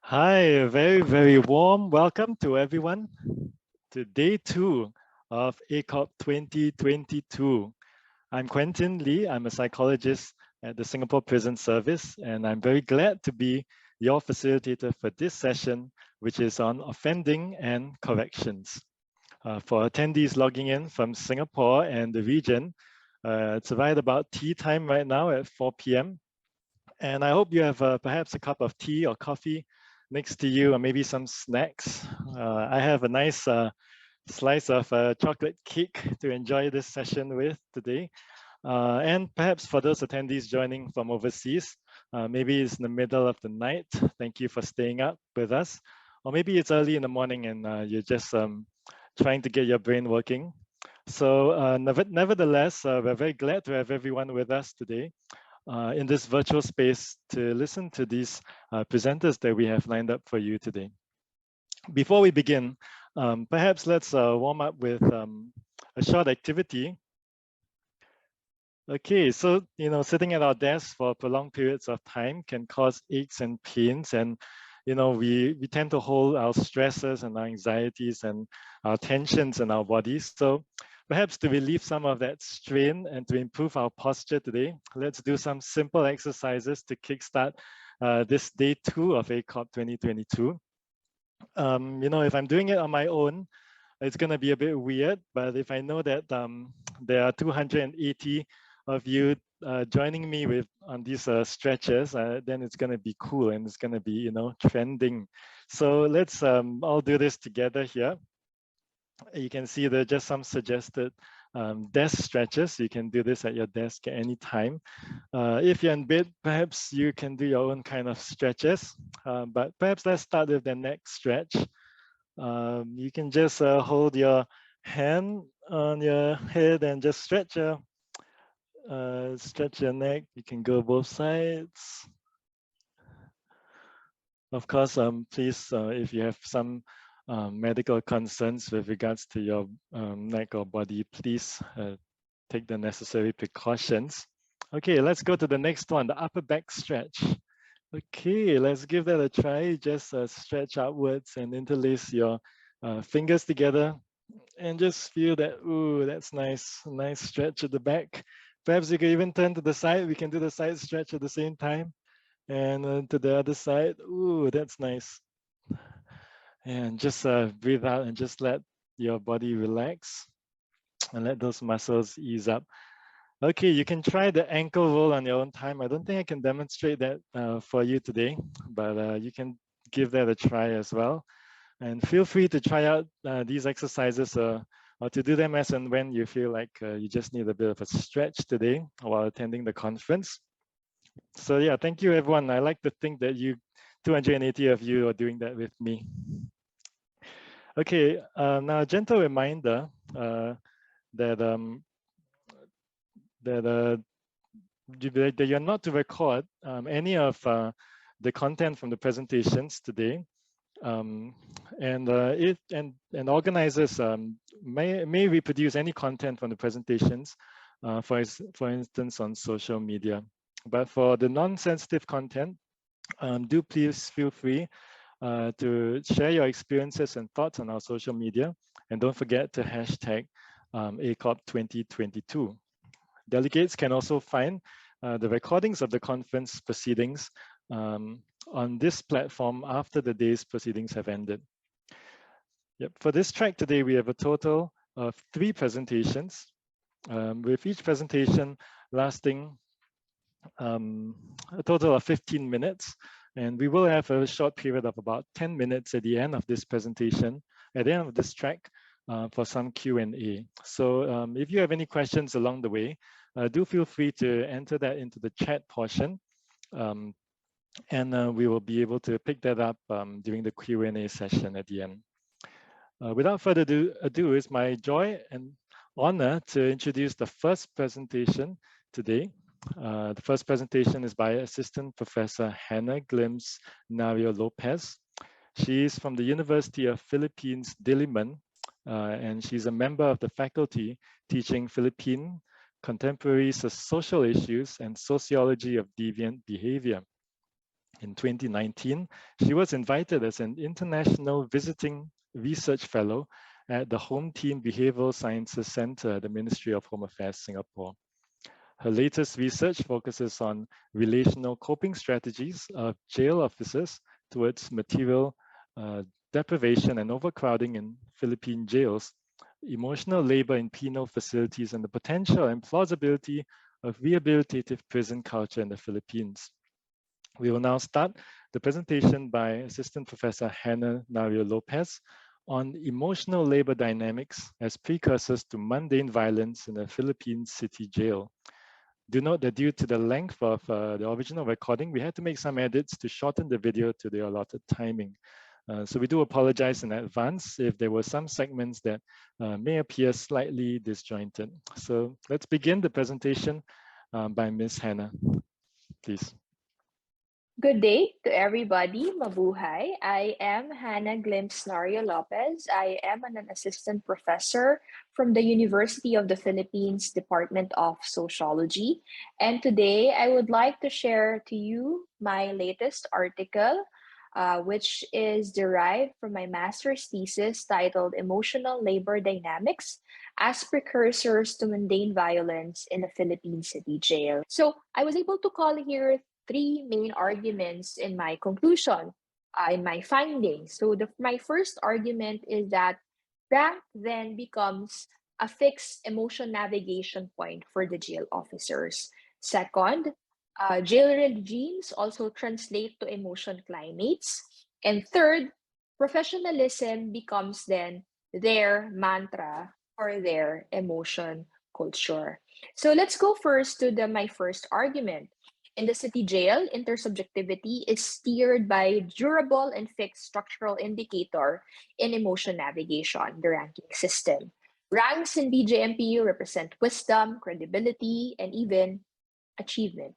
Hi, a very, very warm welcome to everyone to day 2 of ACOP 2022. I'm Quentin Lee. I'm a psychologist at the Singapore Prison Service, and I'm very glad to be your facilitator for this session, which is on offending and corrections. For attendees logging in from Singapore and the region, it's right about tea time right now at 4 p.m. And I hope you have perhaps a cup of tea or coffee next to you, or maybe some snacks. I have a nice slice of chocolate cake to enjoy this session with today. And perhaps for those attendees joining from overseas, maybe it's in the middle of the night. Thank you for staying up with us. Or maybe it's early in the morning and you're just trying to get your brain working. So nevertheless, we're very glad to have everyone with us today in this virtual space to listen to these presenters that we have lined up for you today. Before we begin, perhaps let's warm up with a short activity. Okay, so sitting at our desks for prolonged periods of time can cause aches and pains, and we tend to hold our stresses and our anxieties and our tensions in our bodies. So perhaps to relieve some of that strain and to improve our posture today, let's do some simple exercises to kickstart this day 2 of ACOP 2022. If I'm doing it on my own, it's going to be a bit weird, but if I know that there are 280 of you joining me on these stretches, then it's going to be cool and it's going to be, trending. So let's all do this together here. You can see there are just some suggested desk stretches. You can do this at your desk at any time. If you're in bed, perhaps you can do your own kind of stretches, but perhaps let's start with the neck stretch. You can just hold your hand on your head and just stretch your neck. You can go both sides. Of course, please, if you have some medical concerns with regards to your neck or body, please take the necessary precautions. Okay, let's go to the next one, the upper back stretch. Okay, let's give that a try. Just stretch outwards and interlace your fingers together and just feel that, ooh, that's nice. Nice stretch at the back. Perhaps you can even turn to the side. We can do the side stretch at the same time. And to the other side, ooh, that's nice. And just breathe out and just let your body relax and let those muscles ease up. Okay, you can try the ankle roll on your own time. I don't think I can demonstrate that for you today, but you can give that a try as well. And feel free to try out these exercises or to do them as and when you feel like you just need a bit of a stretch today while attending the conference. So yeah, thank you everyone. I like to think that 280 of you are doing that with me. Okay, now a gentle reminder that you're not to record any of the content from the presentations today. And organizers may reproduce any content from the presentations, for instance, on social media. But for the non-sensitive content, do please feel free to share your experiences and thoughts on our social media. And don't forget to hashtag ACOP 2022. Delegates can also find the recordings of the conference proceedings on this platform after the day's proceedings have ended. Yep. For this track today, we have a total of 3 presentations, with each presentation lasting a total of 15 minutes. And we will have a short period of about 10 minutes at the end of this presentation, at the end of this track, for some Q&A. So if you have any questions along the way, do feel free to enter that into the chat portion. And we will be able to pick that up during the Q&A session at the end. Without further ado, it's my joy and honor to introduce the first presentation today. The first presentation is by Assistant Professor Hannah Glims Nario Lopez. She is from the University of Philippines, Diliman, and she's a member of the faculty teaching Philippine contemporary social issues and sociology of deviant behavior. In 2019, she was invited as an international visiting research fellow at the Home Team Behavioral Sciences Center at the Ministry of Home Affairs, Singapore. Her latest research focuses on relational coping strategies of jail officers towards material deprivation and overcrowding in Philippine jails, emotional labor in penal facilities, and the potential and plausibility of rehabilitative prison culture in the Philippines. We will now start the presentation by Assistant Professor Hannah Nario Lopez on emotional labor dynamics as precursors to mundane violence in a Philippine city jail. Do note that due to the length of the original recording, we had to make some edits to shorten the video to the allotted timing. So we do apologize in advance if there were some segments that may appear slightly disjointed. So let's begin the presentation by Ms. Hannah, please. Good day to everybody. Mabuhay. I am Hannah Glimpse Nario Lopez. I am an assistant professor from the University of the Philippines Department of Sociology. And today I would like to share to you my latest article, which is derived from my master's thesis titled Emotional Labor Dynamics as Precursors to Mundane Violence in a Philippine City Jail. So I was able to call here three main arguments in my conclusion, in my findings. So my first argument is that rank then becomes a fixed emotion navigation point for the jail officers. Second, jail regimes also translate to emotion climates. And third, professionalism becomes then their mantra for their emotion culture. So let's go first to my first argument. In the city jail, intersubjectivity is steered by a durable and fixed structural indicator in emotion navigation, the ranking system. Ranks in BJMPU represent wisdom, credibility, and even achievement.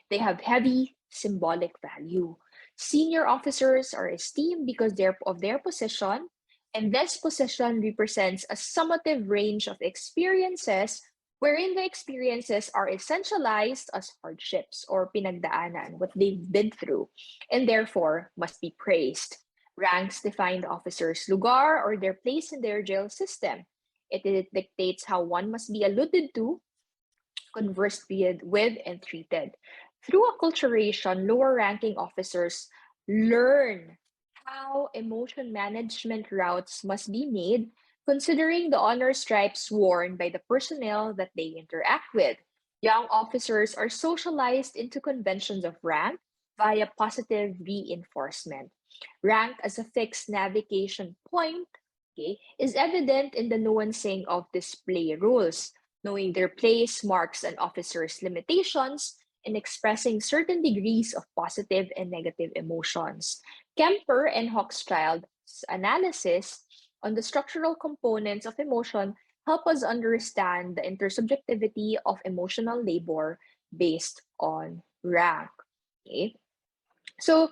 They have heavy symbolic value. Senior officers are esteemed because of their position, and this position represents a summative range of experiences wherein the experiences are essentialized as hardships or pinagdaanan, what they've been through, and therefore must be praised. Ranks define the officer's lugar or their place in their jail system. It dictates how one must be alluded to, conversed with, and treated. Through acculturation, lower ranking officers learn how emotion management routes must be made, considering the honor stripes worn by the personnel that they interact with. Young officers are socialized into conventions of rank via positive reinforcement. Rank as a fixed navigation point, okay, is evident in the nuancing of display rules. Knowing their place marks an officer's limitations in expressing certain degrees of positive and negative emotions. Kemper and Hochschild's analysis on the structural components of emotion help us understand the intersubjectivity of emotional labor based on rank. Okay? So,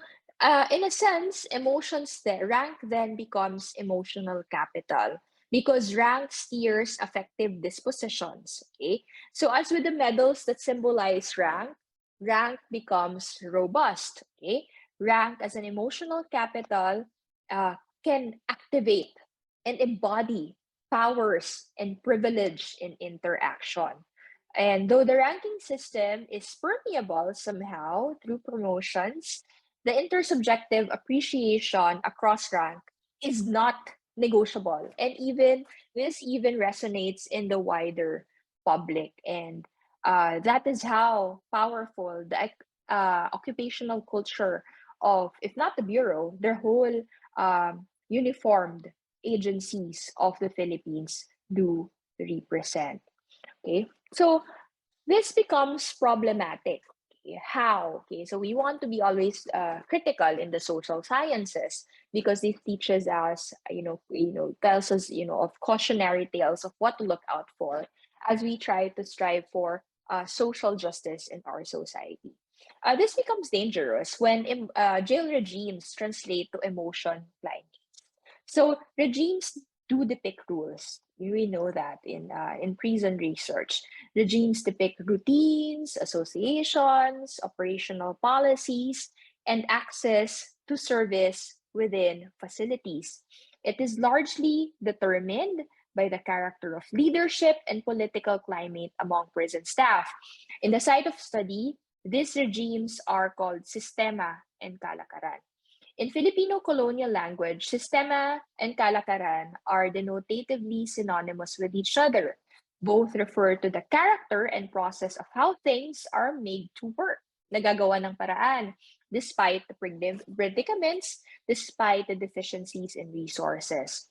in a sense, rank then becomes emotional capital because rank steers affective dispositions. Okay, so as with the medals that symbolize rank, rank becomes robust. Okay, rank as an emotional capital can activate and embody powers and privilege in interaction. And though the ranking system is permeable somehow through promotions, the intersubjective appreciation across rank is not negotiable. And this even resonates in the wider public. And that is how powerful the occupational culture of, if not the Bureau, the whole uniformed agencies of the Philippines do represent. Okay, so this becomes problematic. Okay, how? Okay, so we want to be always critical in the social sciences because it teaches us, tells us, of cautionary tales of what to look out for as we try to strive for social justice in our society. This becomes dangerous when jail regimes translate to emotion blind. So regimes do depict rules. We know that in prison research, regimes depict routines, associations, operational policies, and access to service within facilities. It is largely determined by the character of leadership and political climate among prison staff. In the site of study, these regimes are called sistema and kalakaran. In Filipino colonial language, sistema and kalakaran are denotatively synonymous with each other. Both refer to the character and process of how things are made to work, nagagawa ng paraan, despite the predicaments, despite the deficiencies in resources.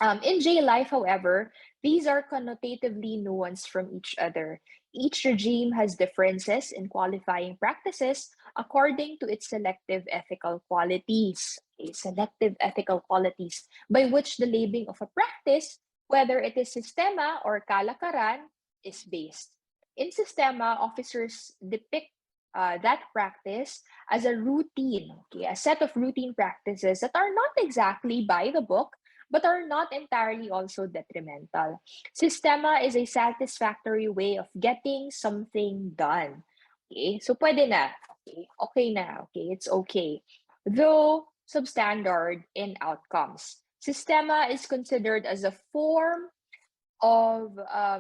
In jail life, however, these are connotatively nuanced from each other. Each regime has differences in qualifying practices according to its selective ethical qualities. Okay, selective ethical qualities by which the labeling of a practice, whether it is sistema or kalakaran, is based. In sistema, officers depict that practice as a routine, okay, a set of routine practices that are not exactly by the book, but are not entirely also detrimental. Sistema is a satisfactory way of getting something done. Okay, so pwede na. Okay, okay na. Okay, it's okay. Though substandard in outcomes. Sistema is considered as a form of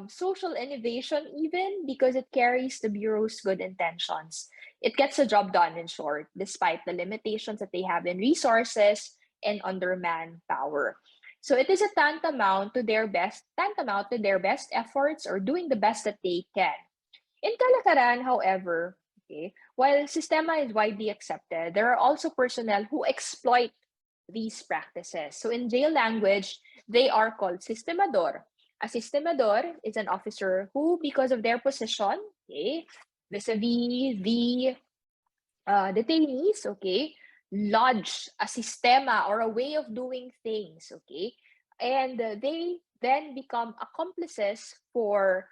social innovation, even because it carries the Bureau's good intentions. It gets the job done, in short, despite the limitations that they have in resources and under manpower. So it is a tantamount to their best efforts or doing the best that they can. In Kalakaran, however, okay, while sistema is widely accepted, there are also personnel who exploit these practices. So in jail language, they are called sistemador. A sistemador is an officer who, because of their position, okay, vis-a-vis the detainees, okay, lodge a sistema or a way of doing things, okay, and they then become accomplices for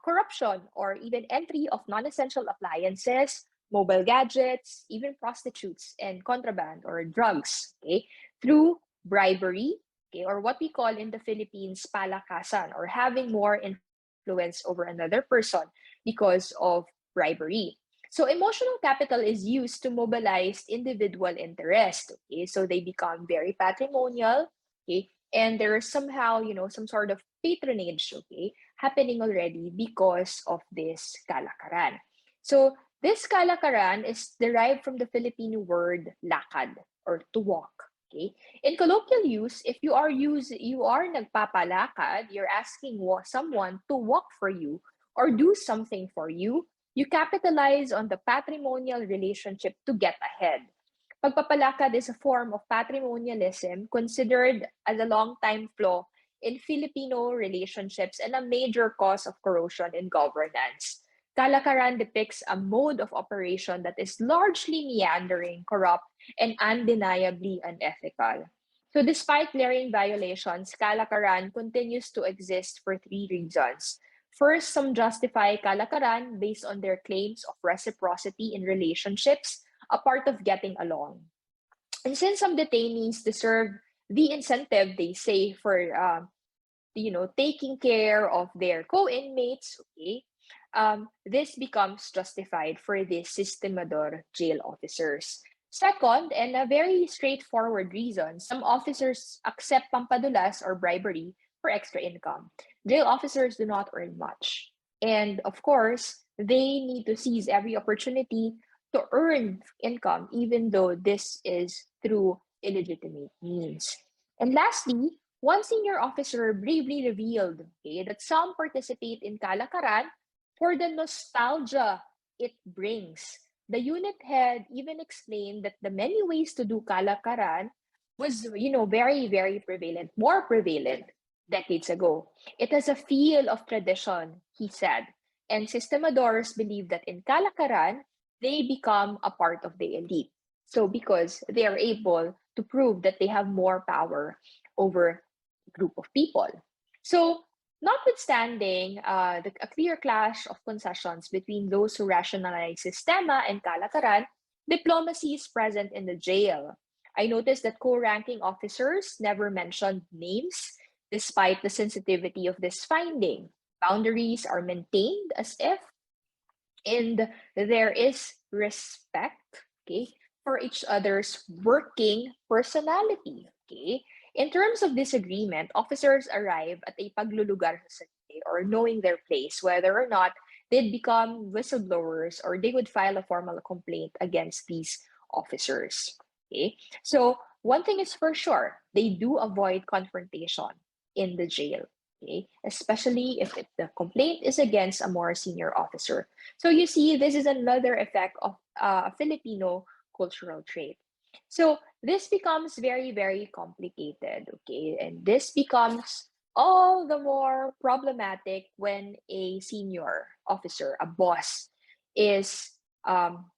corruption or even entry of non-essential appliances, mobile gadgets, even prostitutes and contraband or drugs, okay, through bribery, okay, or what we call in the Philippines palakasan, or having more influence over another person because of bribery. So emotional capital is used to mobilize individual interest. Okay, so they become very patrimonial. Okay, and there's somehow, some sort of patronage, okay, happening already because of this kalakaran. So this kalakaran is derived from the Filipino word lakad, or to walk. Okay, in colloquial use, if you are nagpapalakad, you're asking someone to walk for you or do something for you. You capitalize on the patrimonial relationship to get ahead. Pagpapalakad is a form of patrimonialism considered as a long-time flaw in Filipino relationships and a major cause of corrosion in governance. Kalakaran depicts a mode of operation that is largely meandering, corrupt, and undeniably unethical. So despite glaring violations, kalakaran continues to exist for three reasons. First, some justify kalakaran based on their claims of reciprocity in relationships, a part of getting along. And since some detainees deserve the incentive, they say, for taking care of their co-inmates, okay, this becomes justified for the sistemador jail officers. Second, and a very straightforward reason, some officers accept pampadulas or bribery for extra income. Jail officers do not earn much. And of course, they need to seize every opportunity to earn income, even though this is through illegitimate means. And lastly, one senior officer bravely revealed, okay, that some participate in kalakaran for the nostalgia it brings. The unit head even explained that the many ways to do kalakaran was, very, very prevalent, more prevalent decades ago. It has a feel of tradition, he said. And sistemadors believe that in kalakaran, they become a part of the elite. So because they are able to prove that they have more power over a group of people. So notwithstanding a clear clash of concessions between those who rationalize sistema and kalakaran, diplomacy is present in the jail. I noticed that co-ranking officers never mentioned names despite the sensitivity of this finding. Boundaries are maintained as if, and there is respect, okay, for each other's working personality. Okay, in terms of disagreement, officers arrive at a paglulugar sa sarili or knowing their place, whether or not they'd become whistleblowers or they would file a formal complaint against these officers. Okay, so one thing is for sure, they do avoid confrontation in the jail. Okay, especially if the complaint is against a more senior officer. So you see, this is another effect of a Filipino cultural trait. So this becomes very, very complicated, okay? And this becomes all the more problematic when a senior officer, a boss, is um,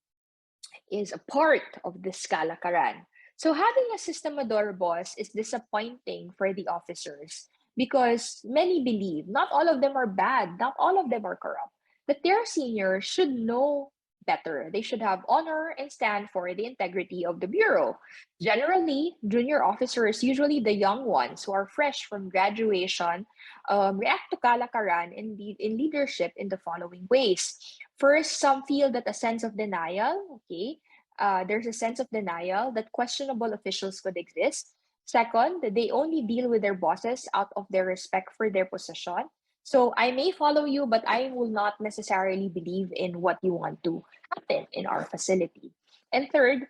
is a part of this kalakaran. So having a sistemador boss is disappointing for the officers because many believe not all of them are bad, not all of them are corrupt, but their seniors should know better. They should have honor and stand for the integrity of the bureau. Generally, junior officers, usually the young ones who are fresh from graduation, react to kalakaran in leadership in the following ways. First, some feel that a sense of denial, okay? There's a sense of denial that questionable officials could exist. Second, they only deal with their bosses out of their respect for their position. So I may follow you, but I will not necessarily believe in what you want to happen in our facility. And third,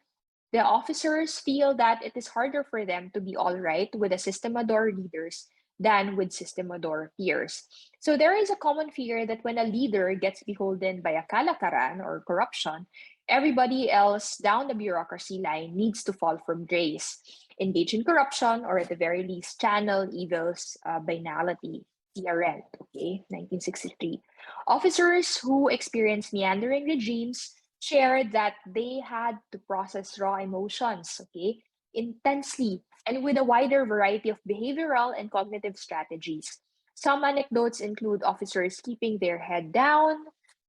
the officers feel that it is harder for them to be all right with the Sistemador leaders than with Sistemador peers. So there is a common fear that when a leader gets beholden by a kalakaran or corruption, everybody else down the bureaucracy line needs to fall from grace, engage in corruption, or at the very least channel evil's banality. CRN, okay, 1963. Officers who experience meandering regimes shared that they had to process raw emotions, okay, intensely and with a wider variety of behavioral and cognitive strategies. Some anecdotes include officers keeping their head down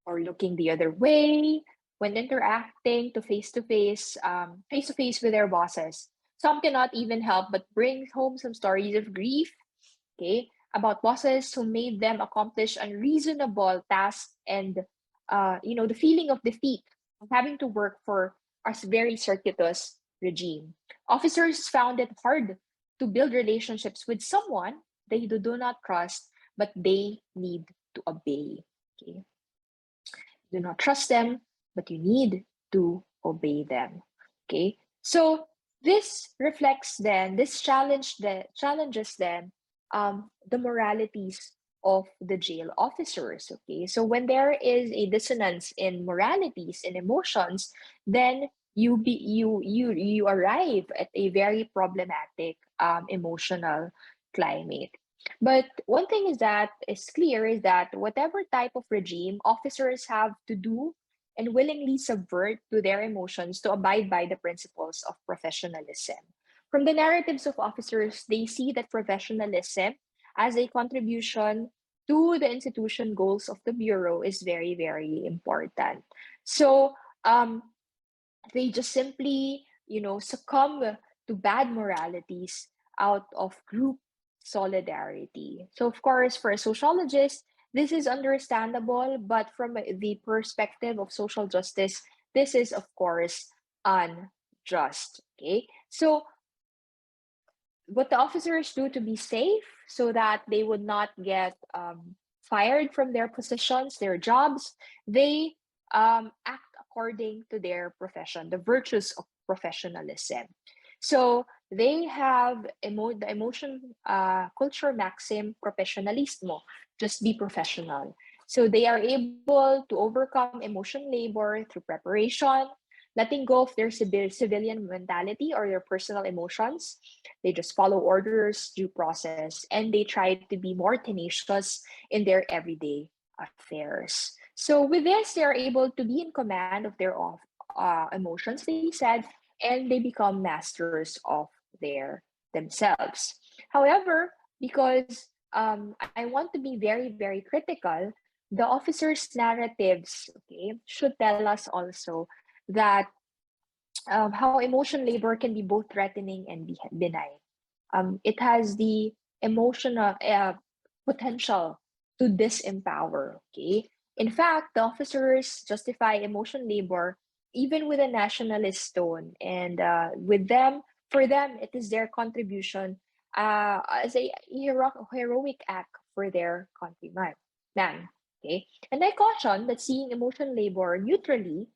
or looking the other way when interacting face to face with their bosses. Some cannot even help but bring home some stories of grief, okay, about bosses who made them accomplish unreasonable tasks and, the feeling of defeat of having to work for a very circuitous regime. Officers found it hard to build relationships with someone they do not trust, but they need to obey. Okay, do not trust them, but you need to obey them. Okay, so this reflects then this challenges then the moralities of the jail officers. Okay, so when there is a dissonance in moralities and emotions, then you arrive at a very problematic emotional climate. But one thing is clear is that whatever type of regime officers have to do and willingly subvert to their emotions to abide by the principles of professionalism. From the narratives of officers, they see that professionalism as a contribution to the institution goals of the Bureau is very, very important. So they just simply, succumb to bad moralities out of group solidarity. So, of course, for a sociologist, this is understandable, but from the perspective of social justice, this is, of course, unjust. Okay, so what the officers do to be safe so that they would not get fired from their positions, their jobs, they act according to their profession, the virtues of professionalism. So they have the emotion culture maxim professionalismo, just be professional. So they are able to overcome emotion labor through preparation, letting go of their civilian mentality or their personal emotions. They just follow orders, due process, and they try to be more tenacious in their everyday affairs. So with this, they are able to be in command of their emotions, they said, and they become masters of their themselves. However, because I want to be very, very critical, the officers' narratives, okay, should tell us also that how emotion labor can be both threatening and benign. It has the emotional potential to disempower. Okay, in fact, the officers justify emotion labor even with a nationalist tone. And with them, for them, it is their contribution as a heroic act for their countryman. Okay? And I caution that seeing emotional labor neutrally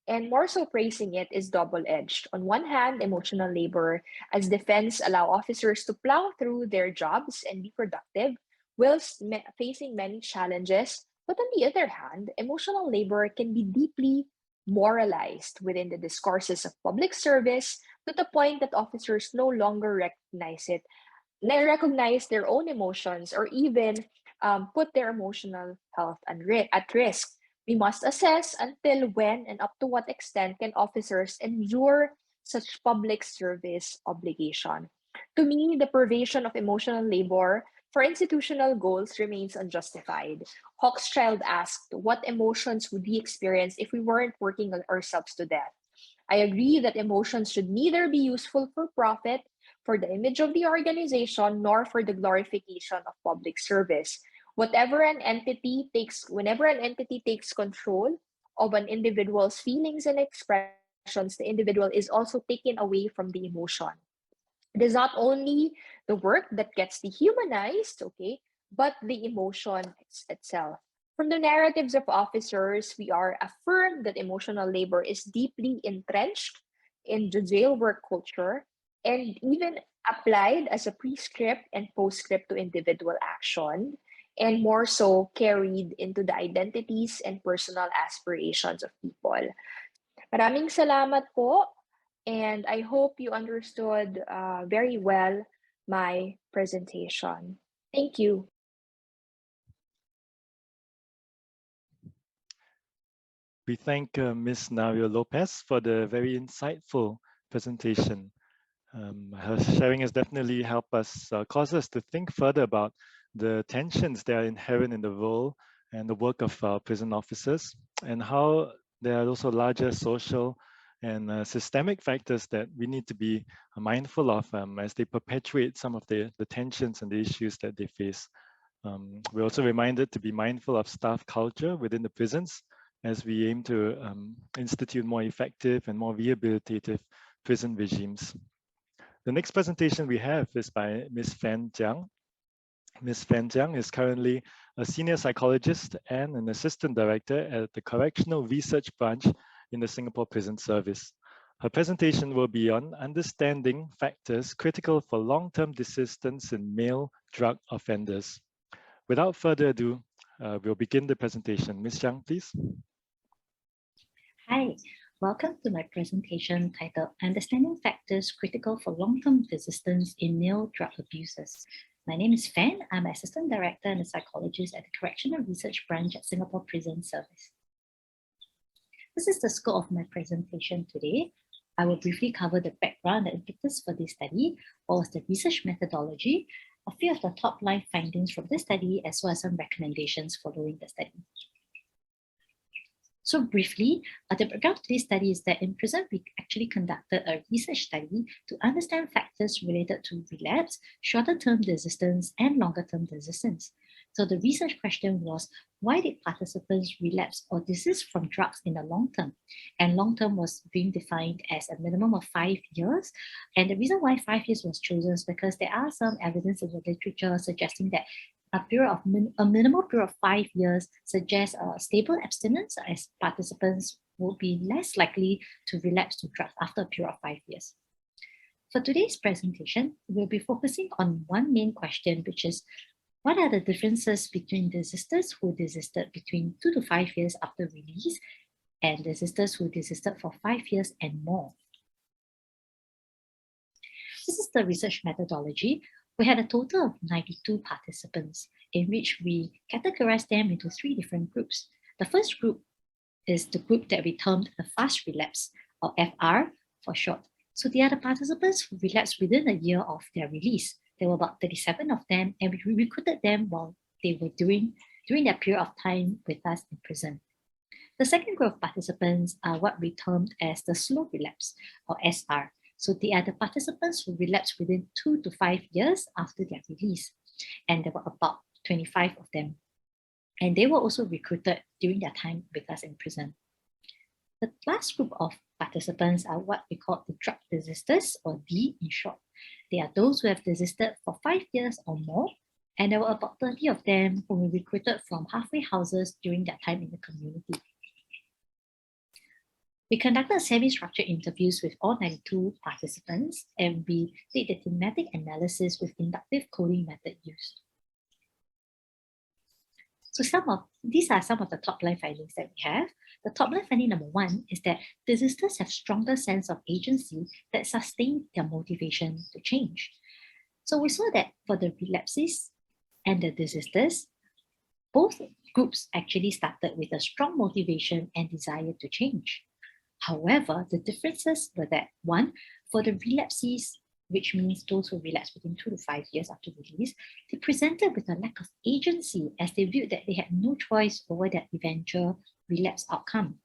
and more so praising it is double-edged. On one hand, emotional labor as defense allow officers to plow through their jobs and be productive whilst facing many challenges. But on the other hand, emotional labor can be deeply moralized within the discourses of public service to the point that officers no longer recognize it. They recognize their own emotions or even put their emotional health at risk. We must assess until when and up to what extent can officers endure such public service obligation. To me, the privation of emotional labor for institutional goals remains unjustified. Hochschild asked, what emotions would we experience if we weren't working on ourselves to death? I agree that emotions should neither be useful for profit, for the image of the organization, nor for the glorification of public service. Whenever an entity takes control of an individual's feelings and expressions, the individual is also taken away from the emotion. It is not only the work that gets dehumanized, okay, but the emotion itself. From the narratives of officers, we are affirmed that emotional labor is deeply entrenched in the jail work culture and even applied as a prescript and postscript to individual action, and more so carried into the identities and personal aspirations of people. Maraming salamat po, and I hope you understood very well my presentation. Thank you. We thank Ms. Nario Lopez for the very insightful presentation. Her sharing has definitely helped us, cause us to think further about the tensions that are inherent in the role and the work of prison officers, and how there are also larger social and systemic factors that we need to be mindful of as they perpetuate some of the tensions and the issues that they face. We're also reminded to be mindful of staff culture within the prisons as we aim to institute more effective and more rehabilitative prison regimes. The next presentation we have is by Ms. Fan Jiang. Ms. Fan Jiang is currently a senior psychologist and an assistant director at the Correctional Research Branch in the Singapore Prison Service. Her presentation will be on understanding factors critical for long-term desistance in male drug offenders. Without further ado, we'll begin the presentation. Ms. Jiang, please. Hi, welcome to my presentation titled Understanding Factors Critical for Long-Term Desistance in Male Drug Abusers. My name is Fan. I'm Assistant Director and a Psychologist at the Correctional Research Branch at Singapore Prison Service. This is the scope of my presentation today. I will briefly cover the background and impetus for this study, what was the research methodology, a few of the top-line findings from this study, as well as some recommendations following the study. So briefly, the background to this study is that in prison, we actually conducted a research study to understand factors related to relapse, shorter-term desistance, and longer-term desistance. So the research question was, why did participants relapse or desist from drugs in the long term? And long term was being defined as a minimum of 5 years. And the reason why 5 years was chosen is because there are some evidence in the literature suggesting that a minimal period of 5 years suggests a stable abstinence, as participants will be less likely to relapse to drugs after a period of 5 years. For today's presentation, we'll be focusing on one main question, which is, what are the differences between desisters who desisted between 2 to 5 years after release and desisters who desisted for 5 years and more? This is the research methodology. We had a total of 92 participants, in which we categorized them into 3 different groups. The first group is the group that we termed the fast relapse, or FR for short. So they are the participants who relapsed within a year of their release. There were about 37 of them, and we recruited them while they were during that period of time with us in prison. The second group of participants are what we termed as the slow relapse, or SR. So they are the participants who relapsed within 2 to 5 years after their release. And there were about 25 of them. And they were also recruited during their time with us in prison. The last group of participants are what we call the drug desisters, or D in short. They are those who have desisted for 5 years or more, and there were about 30 of them who were recruited from halfway houses during their time in the community. We conducted semi-structured interviews with all 92 participants, and we did the thematic analysis with inductive coding method used. So these are some of the top-line findings that we have. The top-line finding number 1 is that desisters have stronger sense of agency that sustain their motivation to change. So we saw that for the relapsees and the desisters, both groups actually started with a strong motivation and desire to change. However, the differences were that 1, for the relapsees, which means those who relapse between 2 to 5 years after release, they presented with a lack of agency as they viewed that they had no choice over their eventual relapse outcome.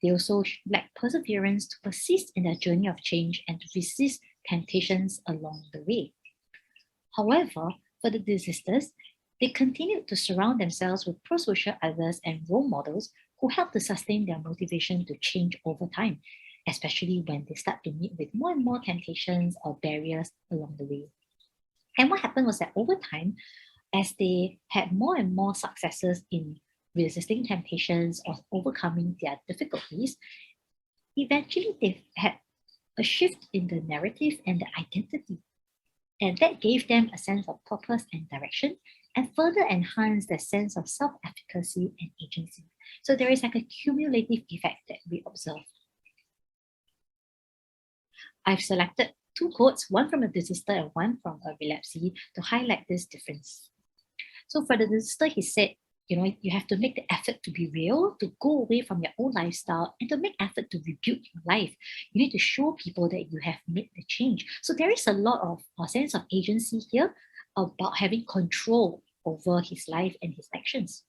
They also lacked perseverance to persist in their journey of change and to resist temptations along the way. However, for the desisters, they continued to surround themselves with pro-social others and role models who helped to sustain their motivation to change over time, especially when they start to meet with more and more temptations or barriers along the way. And what happened was that over time, as they had more and more successes in resisting temptations or overcoming their difficulties, eventually they had a shift in the narrative and the identity. And that gave them a sense of purpose and direction, and further enhanced their sense of self-efficacy and agency. So there is like a cumulative effect that we observe. I've selected 2 quotes, one from a desister and one from a relapsee, to highlight this difference. So for the desister, he said, you have to make the effort to be real, to go away from your old lifestyle, and to make effort to rebuild your life. You need to show people that you have made the change. So there is a lot of a sense of agency here about having control over his life and his actions.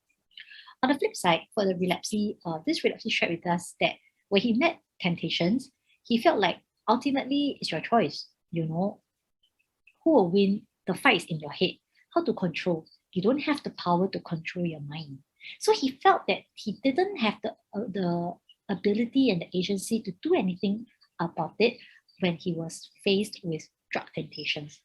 On the flip side, for the relapsee, this relapsee shared with us that when he met temptations, he felt like ultimately it's your choice. Who will win the fights in your head, how to control. You don't have the power to control your mind. So he felt that he didn't have the ability and the agency to do anything about it when he was faced with drug temptations.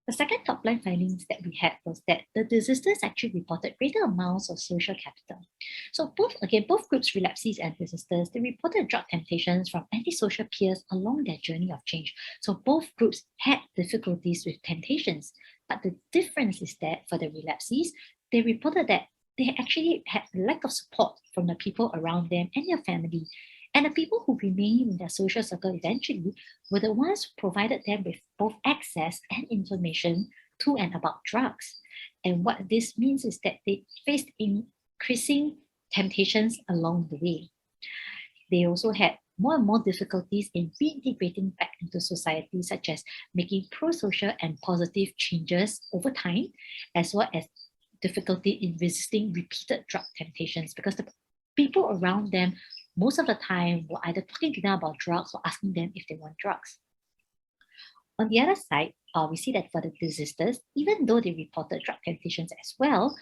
The second top-line findings that we had was that the desisters actually reported greater amounts of social capital. So both groups, relapsees and desisters, they reported drug temptations from antisocial peers along their journey of change. So both groups had difficulties with temptations, but the difference is that for the relapsees, they reported that they actually had a lack of support from the people around them and their family. And the people who remained in their social circle eventually were the ones who provided them with both access and information to and about drugs. And what this means is that they faced increasing temptations along the way. They also had more and more difficulties in reintegrating back into society, such as making pro-social and positive changes over time, as well as difficulty in resisting repeated drug temptations, because the people around them most of the time were either talking to them about drugs or asking them if they want drugs. On the other side, we see that for the desisters, even though they reported drug temptations as well,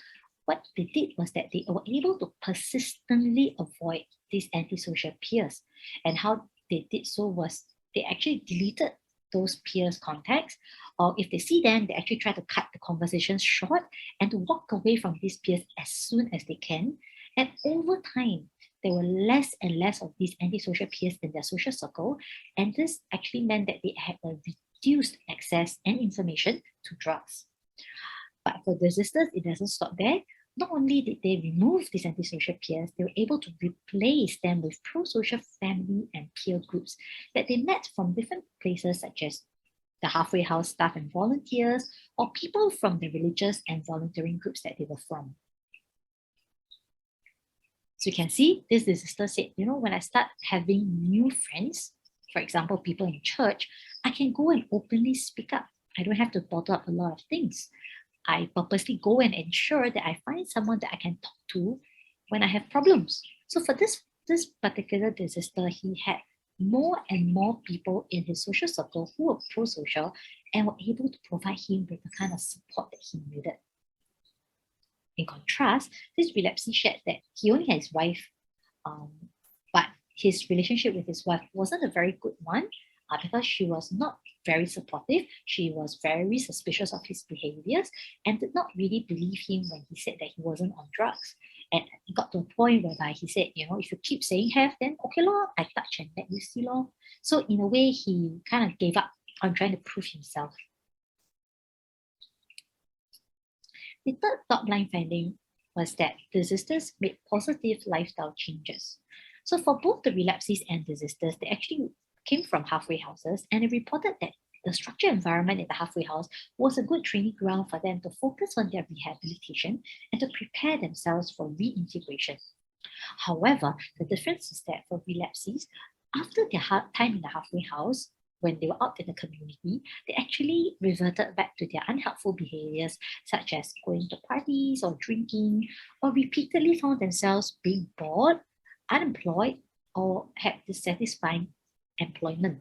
what they did was that they were able to persistently avoid these antisocial peers. And how they did so was they actually deleted those peers' contacts, or if they see them, they actually try to cut the conversations short and to walk away from these peers as soon as they can. And over time, there were less and less of these antisocial peers in their social circle, and this actually meant that they had a reduced access and information to drugs. But for desisters, it doesn't stop there. Not only did they remove these antisocial peers, they were able to replace them with pro-social family and peer groups that they met from different places, such as the halfway house staff and volunteers, or people from the religious and volunteering groups that they were from. So you can see this desister said, when I start having new friends, for example, people in church, I can go and openly speak up. I don't have to bottle up a lot of things. I purposely go and ensure that I find someone that I can talk to when I have problems. So for this particular desister, he had more and more people in his social circle who were pro-social and were able to provide him with the kind of support that he needed. In contrast, this relapsee shared that he only had his wife, but his relationship with his wife wasn't a very good one because she was not very supportive. She was very suspicious of his behaviors and did not really believe him when he said that he wasn't on drugs. And it got to a point whereby he said, if you keep saying have, then okay lor, I touch and let you see lor. So in a way, he kind of gave up on trying to prove himself. The third top-line finding was that desisters made positive lifestyle changes. So for both the relapsees and desisters, they actually came from halfway houses, and they reported that the structured environment in the halfway house was a good training ground for them to focus on their rehabilitation and to prepare themselves for reintegration. However, the difference is that for relapsees, after their time in the halfway house, when they were out in the community, they actually reverted back to their unhelpful behaviors, such as going to parties or drinking, or repeatedly found themselves being bored, unemployed, or had dissatisfying employment.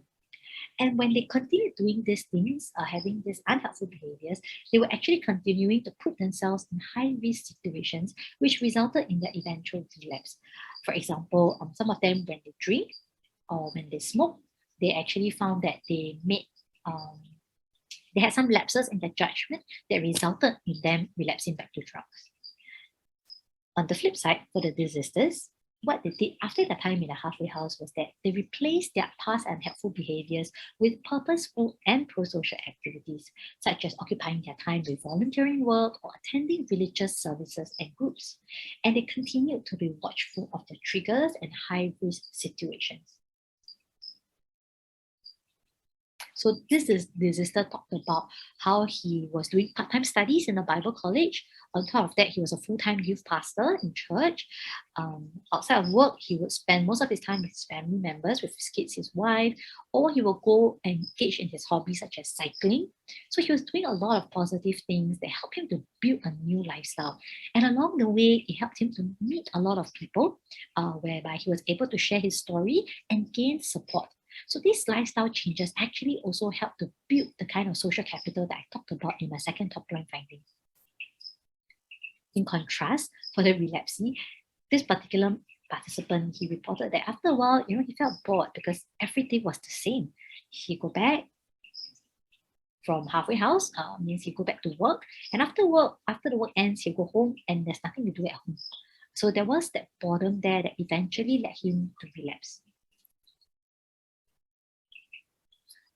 And when they continued doing these things, having these unhelpful behaviors, they were actually continuing to put themselves in high-risk situations, which resulted in their eventual relapse. For example, some of them, when they drink or when they smoke, they actually found that they had some lapses in their judgment that resulted in them relapsing back to drugs. On the flip side, for the desisters, what they did after their time in the halfway house was that they replaced their past unhelpful behaviors with purposeful and pro-social activities, such as occupying their time with volunteering work or attending religious services and groups. And they continued to be watchful of their triggers and high-risk situations. So this is desister talked about how he was doing part-time studies in a Bible college. On top of that, he was a full-time youth pastor in church. Outside of work, he would spend most of his time with his family members, with his kids, his wife, or he will go and engage in his hobbies such as cycling. So he was doing a lot of positive things that helped him to build a new lifestyle. And along the way, it helped him to meet a lot of people, whereby he was able to share his story and gain support. So these lifestyle changes actually also help to build the kind of social capital that I talked about in my second top-line finding. In contrast, for the relapsee, this particular participant, he reported that after a while, he felt bored because everything was the same. He go back from halfway house, means he go back to work, and after the work ends, he go home and there's nothing to do at home. So there was that boredom there that eventually led him to relapse.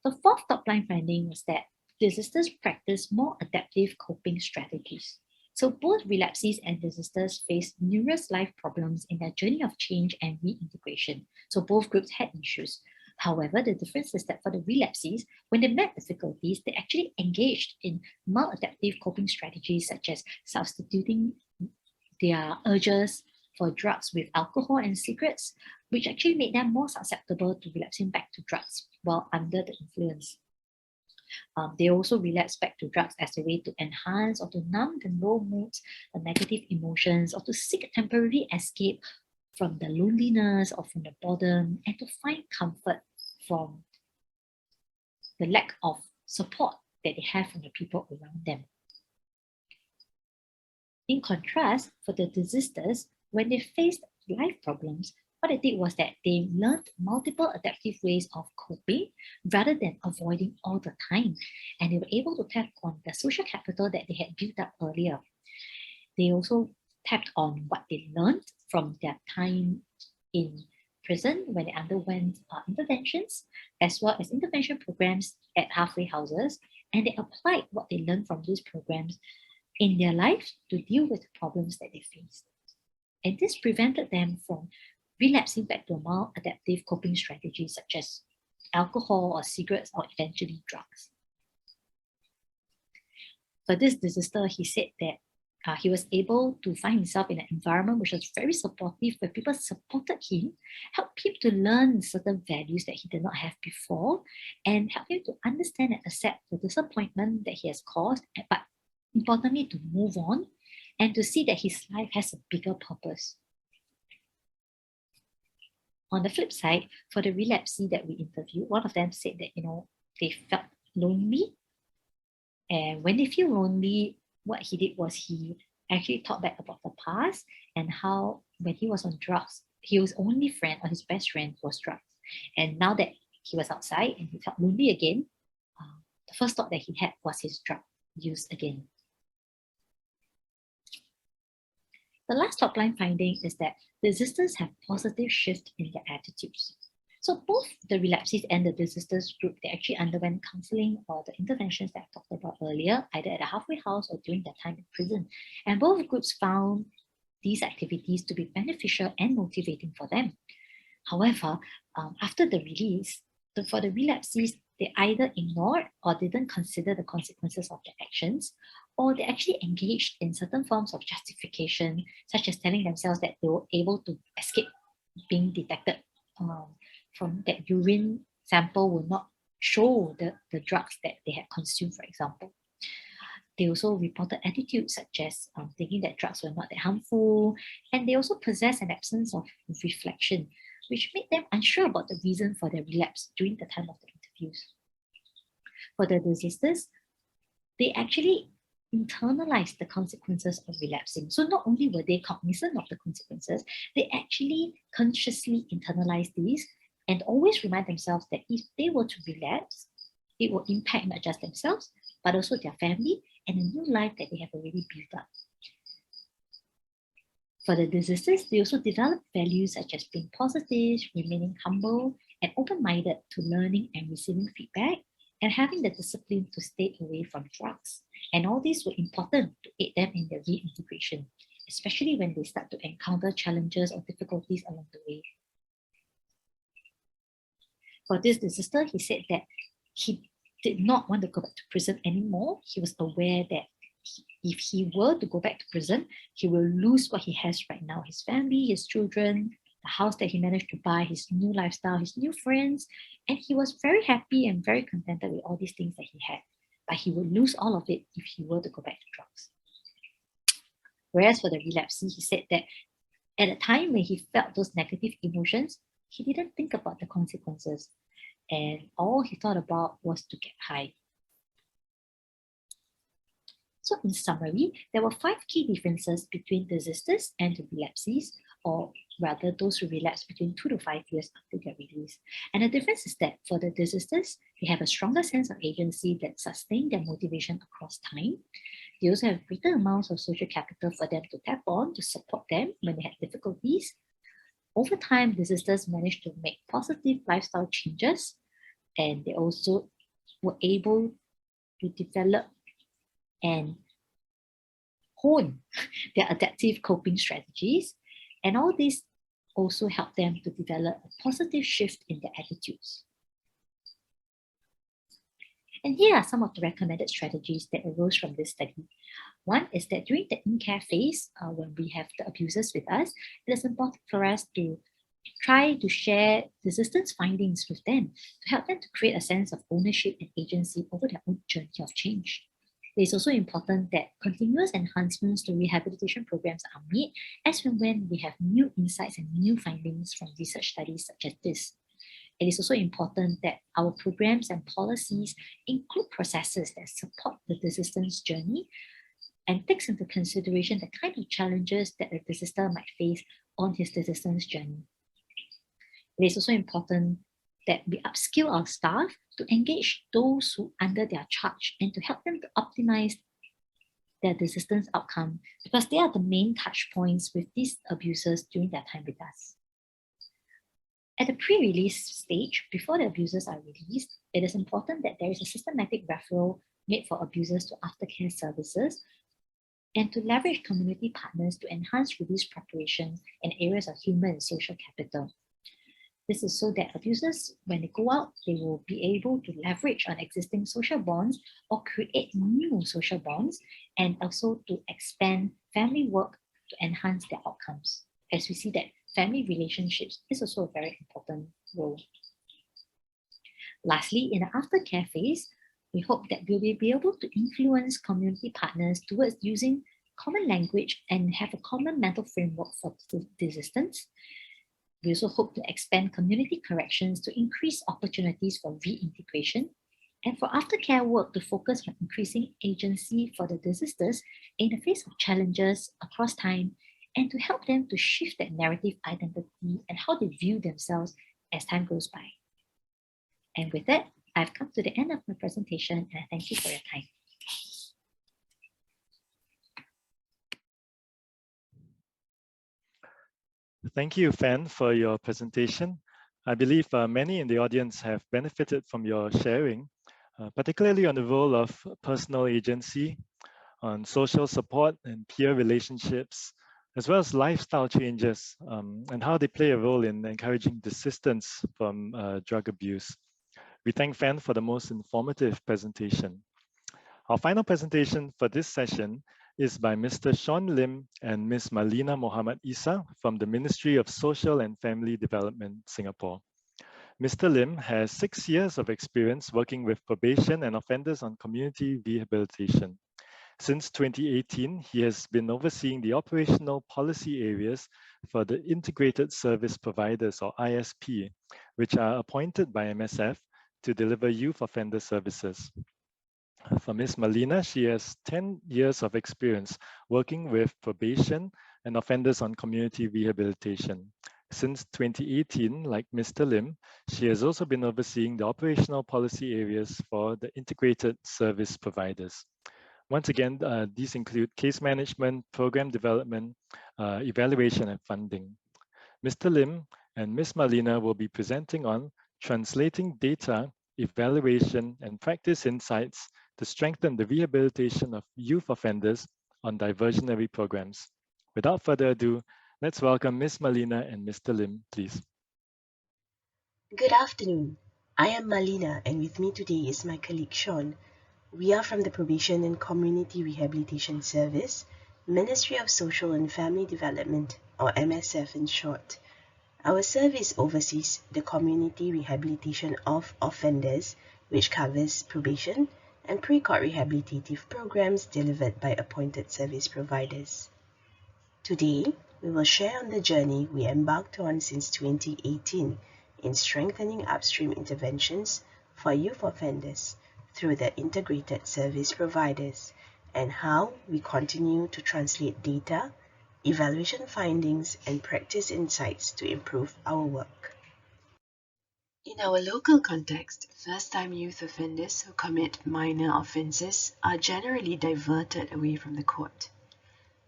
The fourth top-line finding was that desisters practice more adaptive coping strategies. So both relapsees and desisters faced numerous life problems in their journey of change and reintegration. So both groups had issues. However, the difference is that for the relapsees, when they met difficulties, they actually engaged in maladaptive coping strategies such as substituting their urges for drugs with alcohol and cigarettes, which actually made them more susceptible to relapsing back to drugs while under the influence. They also relapse back to drugs as a way to enhance or to numb the low moods, the negative emotions, or to seek a temporary escape from the loneliness or from the boredom, and to find comfort from the lack of support that they have from the people around them. In contrast, for the desisters, when they faced life problems, what they did was that they learned multiple adaptive ways of coping rather than avoiding all the time. And they were able to tap on the social capital that they had built up earlier. They also tapped on what they learned from their time in prison when they underwent interventions, as well as intervention programs at halfway houses. And they applied what they learned from these programs in their life to deal with the problems that they faced. And this prevented them from relapsing back to maladaptive coping strategies such as alcohol or cigarettes or eventually drugs. For this desister, he said that he was able to find himself in an environment which was very supportive, where people supported him, helped him to learn certain values that he did not have before, and helped him to understand and accept the disappointment that he has caused, but importantly to move on and to see that his life has a bigger purpose. On the flip side, for the relapsee that we interviewed, one of them said that, they felt lonely. And when they feel lonely, what he did was he actually thought back about the past and how when he was on drugs, his only friend or his best friend was drugs. And now that he was outside and he felt lonely again, the first thought that he had was his drug use again. The last top-line finding is that desisters have positive shift in their attitudes. So both the relapsees and the desisters group, they actually underwent counseling or the interventions that I talked about earlier, either at a halfway house or during their time in prison. And both groups found these activities to be beneficial and motivating for them. However, after the release, for the relapsees, they either ignored or didn't consider the consequences of their actions, or they actually engaged in certain forms of justification, such as telling themselves that they were able to escape being detected from that urine sample will not show the drugs that they had consumed, for example. They also reported attitudes such as thinking that drugs were not that harmful, and they also possessed an absence of reflection, which made them unsure about the reason for their relapse during the time of the interviews. For the desisters, they actually internalized the consequences of relapsing. So not only were they cognizant of the consequences, they actually consciously internalized these and always remind themselves that if they were to relapse, it will impact not just themselves, but also their family and a new life that they have already built up. For the desisters, they also developed values such as being positive, remaining humble, and open-minded to learning and receiving feedback, and having the discipline to stay away from drugs. And all these were important to aid them in their reintegration, especially when they start to encounter challenges or difficulties along the way. For this desister, he said that he did not want to go back to prison anymore. He was aware that if he were to go back to prison, he will lose what he has right now, his family, his children, the house that he managed to buy, his new lifestyle, his new friends. And he was very happy and very contented with all these things that he had. But he would lose all of it if he were to go back to drugs. Whereas for the relapsee, he said that at a time when he felt those negative emotions, he didn't think about the consequences. And all he thought about was to get high. So in summary, there were 5 key differences between desisters and the relapsees, or rather those who relapse between 2 to 5 years after their release. And the difference is that for the desisters, they have a stronger sense of agency that sustain their motivation across time. They also have greater amounts of social capital for them to tap on to support them when they had difficulties. Over time, desisters managed to make positive lifestyle changes, and they also were able to develop and hone their adaptive coping strategies. And all this also helped them to develop a positive shift in their attitudes. And here are some of the recommended strategies that arose from this study. One is that during the in-care phase, when we have the abusers with us, it is important for us to try to share desistance findings with them to help them to create a sense of ownership and agency over their own journey of change. It is also important that continuous enhancements to rehabilitation programs are made as and when we have new insights and new findings from research studies such as this. It is also important that our programs and policies include processes that support the desistance journey and takes into consideration the kind of challenges that a desister might face on his desistance journey. It is also important that we upskill our staff to engage those who are under their charge and to help them to optimize their desistance outcome, because they are the main touch points with these abusers during their time with us. At the pre-release stage, before the abusers are released, it is important that there is a systematic referral made for abusers to aftercare services and to leverage community partners to enhance release preparation in areas of human and social capital. This is so that abusers, when they go out, they will be able to leverage on existing social bonds or create new social bonds, and also to expand family work to enhance their outcomes. As we see that family relationships is also a very important role. Lastly, in the aftercare phase, we hope that we'll be able to influence community partners towards using common language and have a common mental framework for desistance. We also hope to expand community corrections to increase opportunities for reintegration. and for aftercare work to focus on increasing agency for the desisters in the face of challenges across time, and to help them to shift their narrative identity and how they view themselves as time goes by. And with that, I've come to the end of my presentation, and I thank you for your time. Thank you, Fan, for your presentation. I believe many in the audience have benefited from your sharing, particularly on the role of personal agency, on social support and peer relationships, as well as lifestyle changes and how they play a role in encouraging desistance from drug abuse. We thank Fan for the most informative presentation. Our final presentation for this session is by Mr. Sean Lim and Ms. Malina Mohamad Isa from the Ministry of Social and Family Development, Singapore. Mr. Lim has 6 years of experience working with probation and offenders on community rehabilitation. Since 2018, he has been overseeing the operational policy areas for the Integrated Service Providers, or ISP, which are appointed by MSF to deliver youth offender services. For Ms. Malina, she has 10 years of experience working with probation and offenders on community rehabilitation. Since 2018, like Mr. Lim, she has also been overseeing the operational policy areas for the integrated service providers. Once again, these include case management, program development, evaluation, and funding. Mr. Lim and Ms. Malina will be presenting on translating data, evaluation, and practice insights to strengthen the rehabilitation of youth offenders on diversionary programs. Without further ado, let's welcome Ms. Malina and Mr. Lim, please. Good afternoon. I am Malina, and with me today is my colleague Sean. We are from the Probation and Community Rehabilitation Service, Ministry of Social and Family Development, or MSF in short. Our service oversees the community rehabilitation of offenders, which covers probation and pre-court rehabilitative programs delivered by appointed service providers. Today, we will share on the journey we embarked on since 2018 in strengthening upstream interventions for youth offenders through the integrated service providers, and how we continue to translate data, evaluation findings, and practice insights to improve our work. In our local context, first-time youth offenders who commit minor offences are generally diverted away from the court.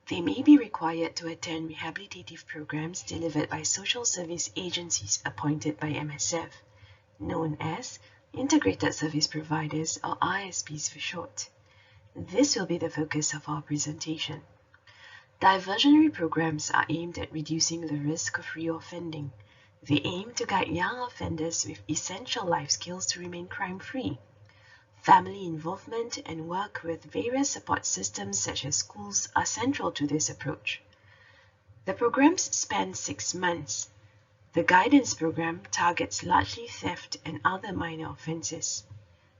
They may be required to attend rehabilitative programs delivered by social service agencies appointed by MSF, known as Integrated Service Providers, or ISPs for short. This will be the focus of our presentation. Diversionary programs are aimed at reducing the risk of reoffending. They aim to guide young offenders with essential life skills to remain crime-free. Family involvement and work with various support systems such as schools are central to this approach. The programs span 6 months. The guidance program targets largely theft and other minor offences.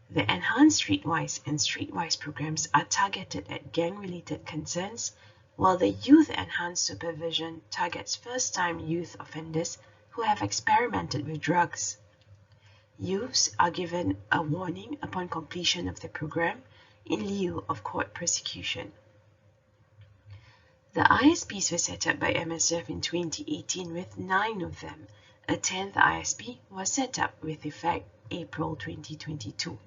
The enhanced streetwise and streetwise programs are targeted at gang-related concerns, while the youth enhanced supervision targets first-time youth offenders who have experimented with drugs. Youths are given a warning upon completion of the program in lieu of court prosecution. The ISPs were set up by MSF in 2018 with 9 of them. A 10th ISP was set up with effect April 2022.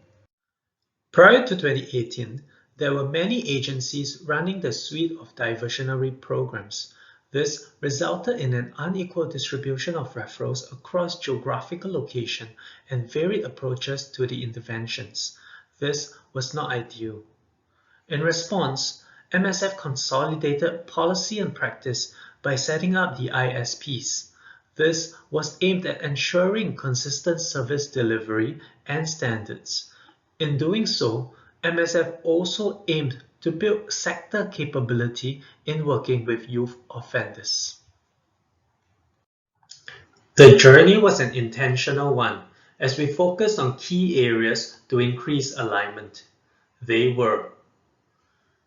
Prior to 2018, there were many agencies running the suite of diversionary programs. This resulted in an unequal distribution of referrals across geographical location and varied approaches to the interventions. This was not ideal. In response, MSF consolidated policy and practice by setting up the ISPs. This was aimed at ensuring consistent service delivery and standards. In doing so, MSF also aimed to build sector capability in working with youth offenders. The journey was an intentional one, as we focused on key areas to increase alignment. They were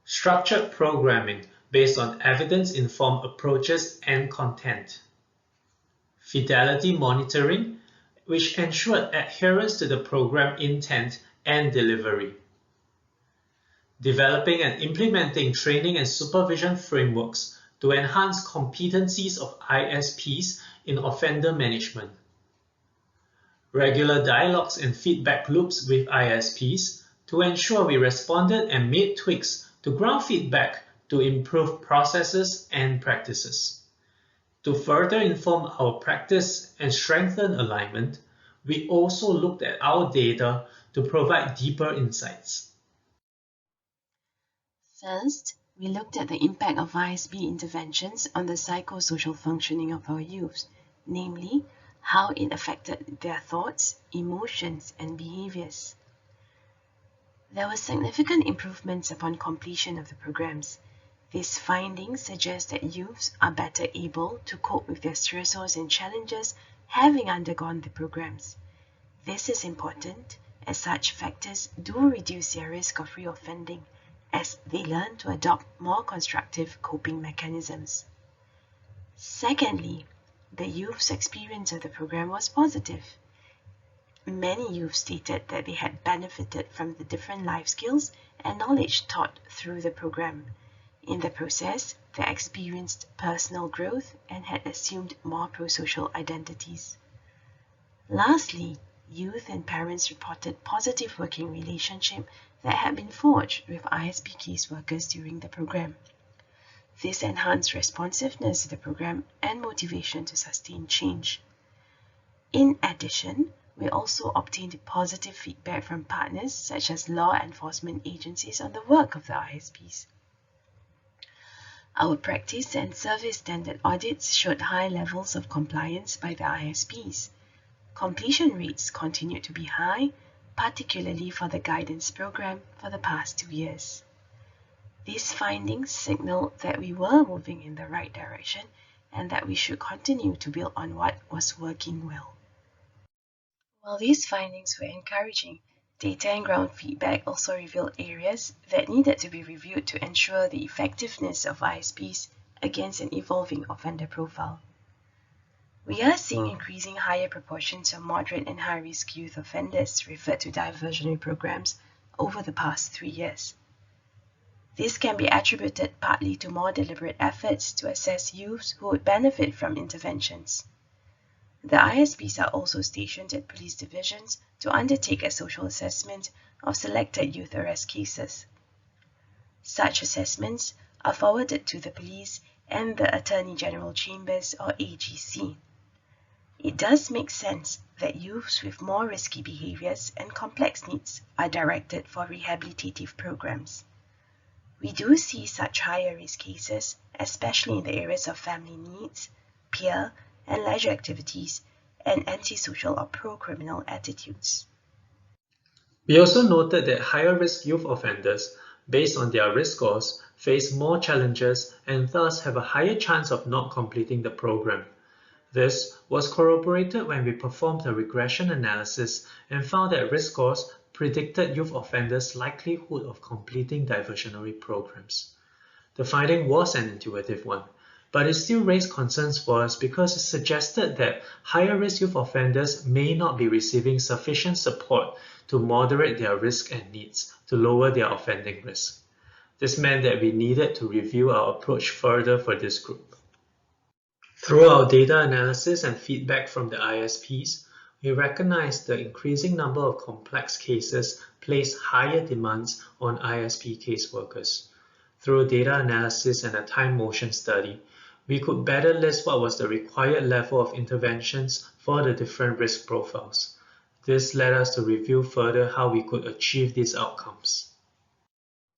structured programming based on evidence-informed approaches and content, fidelity monitoring, which ensured adherence to the program intent and delivery. Developing and implementing training and supervision frameworks to enhance competencies of ISPs in offender management. Regular dialogues and feedback loops with ISPs to ensure we responded and made tweaks to ground feedback to improve processes and practices. To further inform our practice and strengthen alignment, we also looked at our data to provide deeper insights. First, we looked at the impact of ISP interventions on the psychosocial functioning of our youths, namely, how it affected their thoughts, emotions, and behaviors. There were significant improvements upon completion of the programs. These findings suggest that youths are better able to cope with their stressors and challenges having undergone the programs. This is important as such factors do reduce their risk of reoffending as they learn to adopt more constructive coping mechanisms. Secondly, the youth's experience of the program was positive. Many youth stated that they had benefited from the different life skills and knowledge taught through the program. In the process, they experienced personal growth and had assumed more pro-social identities. Lastly, youth and parents reported positive working relationship that had been forged with ISP caseworkers during the program. This enhanced responsiveness to the program and motivation to sustain change. In addition, we also obtained positive feedback from partners such as law enforcement agencies on the work of the ISPs. Our practice and service standard audits showed high levels of compliance by the ISPs. Completion rates continued to be high, particularly for the guidance program for the past 2 years. These findings signal that we were moving in the right direction and that we should continue to build on what was working well. While these findings were encouraging, data and ground feedback also revealed areas that needed to be reviewed to ensure the effectiveness of ISPs against an evolving offender profile. We are seeing increasing higher proportions of moderate and high-risk youth offenders referred to diversionary programs over the past 3 years. This can be attributed partly to more deliberate efforts to assess youths who would benefit from interventions. The ISPs are also stationed at police divisions to undertake a social assessment of selected youth arrest cases. Such assessments are forwarded to the police and the Attorney General Chambers or AGC. It does make sense that youths with more risky behaviors and complex needs are directed for rehabilitative programs. We do see such higher risk cases, especially in the areas of family needs, peer and leisure activities, and antisocial or pro-criminal attitudes. We also noted that higher risk youth offenders, based on their risk scores, face more challenges and thus have a higher chance of not completing the program. This was corroborated when we performed a regression analysis and found that risk scores predicted youth offenders' likelihood of completing diversionary programs. The finding was an intuitive one, but it still raised concerns for us because it suggested that higher risk youth offenders may not be receiving sufficient support to moderate their risk and needs to lower their offending risk. This meant that we needed to review our approach further for this group. Through our data analysis and feedback from the ISPs, we recognized the increasing number of complex cases place higher demands on ISP caseworkers. Through data analysis and a time motion study, we could better list what was the required level of interventions for the different risk profiles. This led us to review further how we could achieve these outcomes.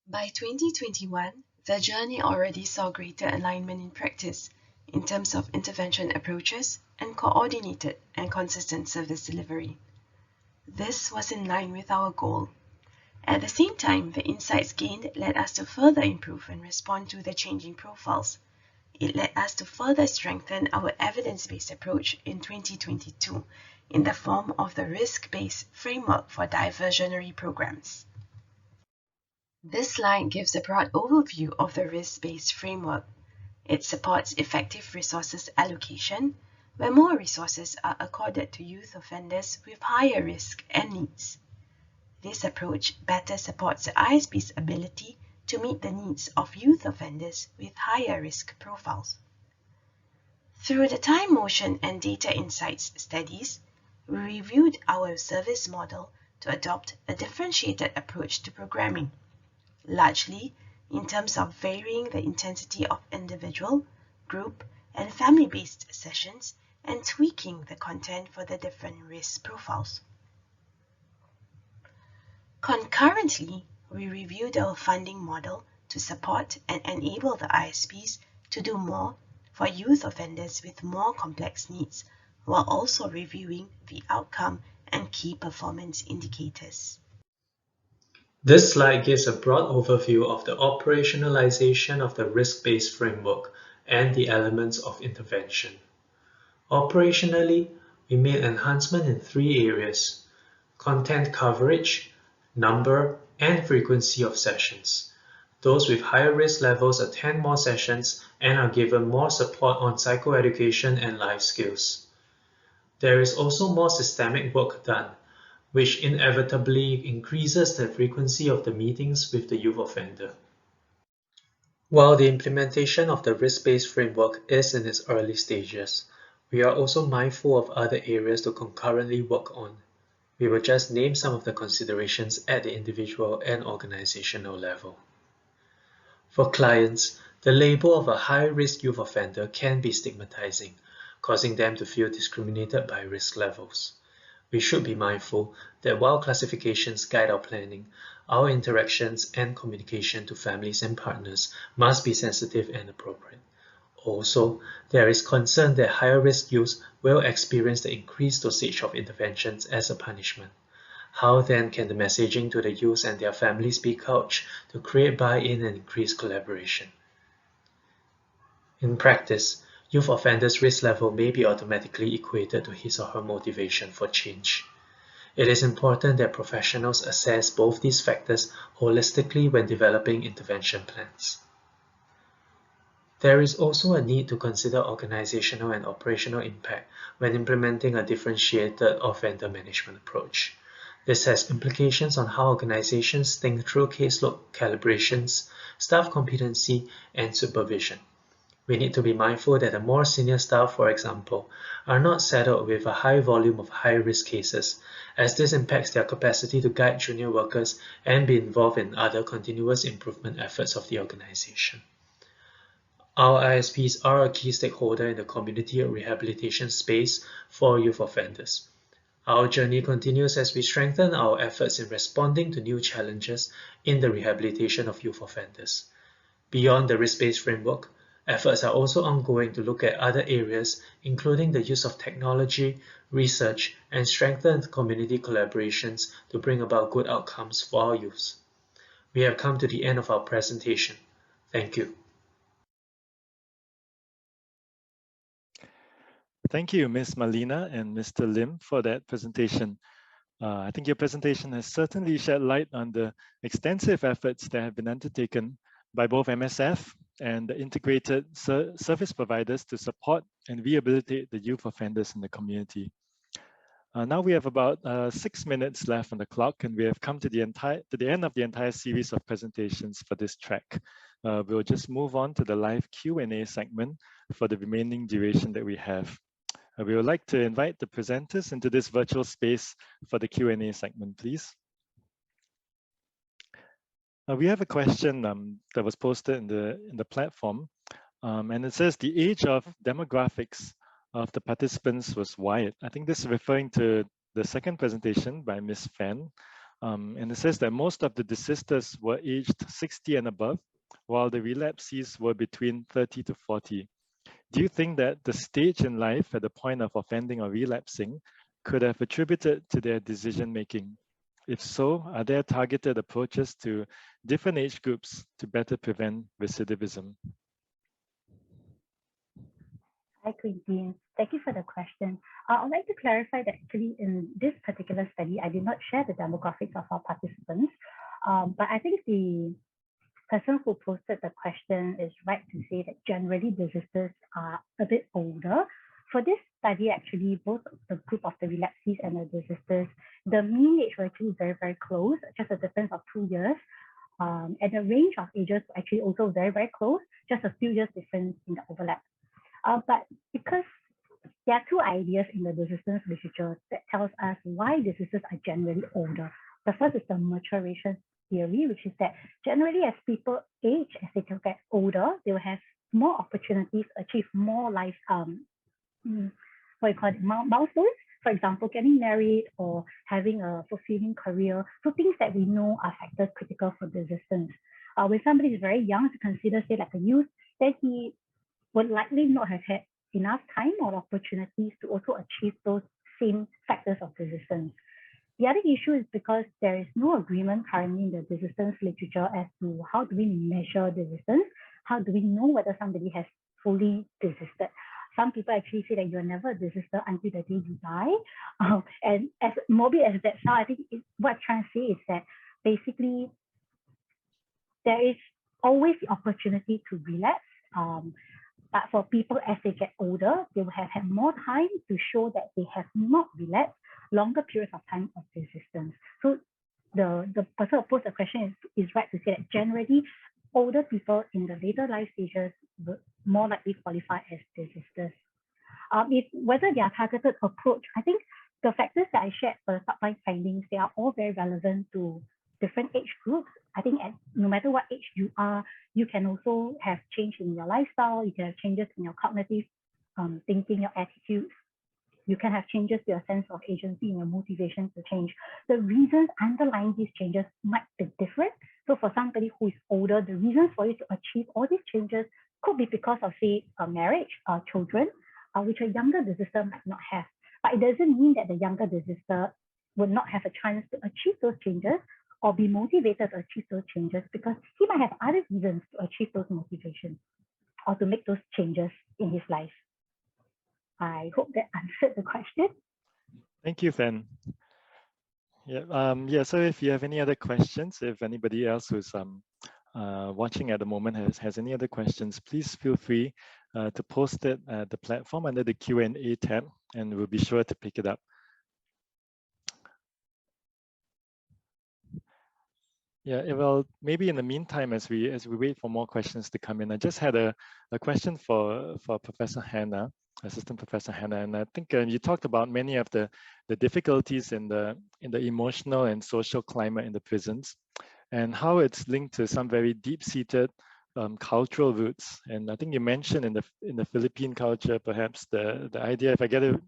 By 2021, the journey already saw greater alignment in practice in terms of intervention approaches and coordinated and consistent service delivery. This was in line with our goal. At the same time, the insights gained led us to further improve and respond to the changing profiles. It led us to further strengthen our evidence-based approach in 2022 in the form of the risk-based framework for diversionary programs. This slide gives a broad overview of the risk-based framework. It supports effective resources allocation, where more resources are accorded to youth offenders with higher risk and needs. This approach better supports the ISP's ability to meet the needs of youth offenders with higher risk profiles. Through the time, motion, and data insights studies, we reviewed our service model to adopt a differentiated approach to programming, largely in terms of varying the intensity of individual, group, and family-based sessions and tweaking the content for the different risk profiles. Concurrently, we reviewed our funding model to support and enable the ISPs to do more for youth offenders with more complex needs, while also reviewing the outcome and key performance indicators. This slide gives a broad overview of the operationalization of the risk-based framework and the elements of intervention. Operationally, we made enhancement in 3 areas: content coverage, number, and frequency of sessions. Those with higher risk levels attend more sessions and are given more support on psychoeducation and life skills. There is also more systemic work done, which inevitably increases the frequency of the meetings with the youth offender. While the implementation of the risk-based framework is in its early stages, we are also mindful of other areas to concurrently work on. We will just name some of the considerations at the individual and organizational level. For clients, the label of a high-risk youth offender can be stigmatizing, causing them to feel discriminated by risk levels. We should be mindful that while classifications guide our planning, our interactions and communication to families and partners must be sensitive and appropriate. Also, there is concern that higher-risk youth will experience the increased dosage of interventions as a punishment. How then can the messaging to the youth and their families be couched to create buy-in and increase collaboration? In practice, youth offenders' risk level may be automatically equated to his or her motivation for change. It is important that professionals assess both these factors holistically when developing intervention plans. There is also a need to consider organizational and operational impact when implementing a differentiated offender management approach. This has implications on how organizations think through caseload calibrations, staff competency, and supervision. We need to be mindful that the more senior staff, for example, are not saddled with a high volume of high-risk cases, as this impacts their capacity to guide junior workers and be involved in other continuous improvement efforts of the organization. Our ISPs are a key stakeholder in the community rehabilitation space for youth offenders. Our journey continues as we strengthen our efforts in responding to new challenges in the rehabilitation of youth offenders. Beyond the risk-based framework, efforts are also ongoing to look at other areas, including the use of technology, research, and strengthened community collaborations to bring about good outcomes for our youth. We have come to the end of our presentation. Thank you. Thank you, Ms. Malina and Mr. Lim, for that presentation. I think your presentation has certainly shed light on the extensive efforts that have been undertaken by both MSF and the integrated service providers to support and rehabilitate the youth offenders in the community. Now we have about 6 minutes left on the clock, and we have come to the end of the entire series of presentations for this track. We'll just move on to the live Q&A segment for the remaining duration that we have. We would like to invite the presenters into this virtual space for the Q&A segment, please. We have a question that was posted in the platform, and it says the age of demographics of the participants was wide. I think this is referring to the second presentation by Ms. Fan, and it says that most of the desisters were aged 60 and above, while the relapsees were between 30 to 40. Do you think that the stage in life at the point of offending or relapsing could have attributed to their decision making? If so, are there targeted approaches to different age groups to better prevent recidivism? Hi, Quintin. Thank you for the question. I'd like to clarify that actually in this particular study, I did not share the demographics of our participants, but I think the person who posted the question is right to say that generally desisters are a bit older. For this study, actually, both the group of the relapsees and the desisters, the mean age was actually very, very close, just a difference of 2 years. And the range of ages was actually also very, very close, just a few years difference in the overlap. But because there are two ideas in the desistance literature that tells us why desisters are generally older. The first is the maturation theory, which is that generally as people age, as they get older, they will have more opportunities to achieve more life, milestones. For example, getting married or having a fulfilling career. So things that we know are factors critical for desistance. When somebody is very young, to consider, say, like a youth, then he would likely not have had enough time or opportunities to also achieve those same factors of desistance. The other issue is because there is no agreement currently in the desistance literature as to how do we measure desistance, how do we know whether somebody has fully desisted. Some people actually say that you're never a desister until the day you die. And as morbid as that sounds, I think what I'm trying to say is that basically there is always the opportunity to relapse. But for people as they get older, they will have had more time to show that they have not relapsed, longer periods of time of desistance. So the person who posed the question is right to say that generally older people in the later life stages will more likely qualify as desisters. Whether they are targeted approach, I think the factors that I shared for the top-line findings, they are all very relevant to different age groups. I think no matter what age you are, you can also have change in your lifestyle. You can have changes in your cognitive thinking, your attitudes. You can have changes to your sense of agency and your motivation to change. The reasons underlying these changes might be different. So for somebody who is older, the reasons for you to achieve all these changes could be because of, say, marriage, children, which a younger desister might not have. But it doesn't mean that the younger desister would not have a chance to achieve those changes or be motivated to achieve those changes because he might have other reasons to achieve those motivations or to make those changes in his life. I hope that answered the question. Thank you, Fan. Yeah, so if you have any other questions, if anybody else who's watching at the moment has any other questions, please feel free to post it at the platform under the Q&A tab, and we'll be sure to pick it up. Yeah, well, maybe in the meantime, as we wait for more questions to come in, I just had a question for Professor Hannah, Assistant Professor Hannah, and I think you talked about many of the difficulties in the emotional and social climate in the prisons, and how it's linked to some very deep-seated cultural roots. And I think you mentioned in the Philippine culture, perhaps the idea, if I get it,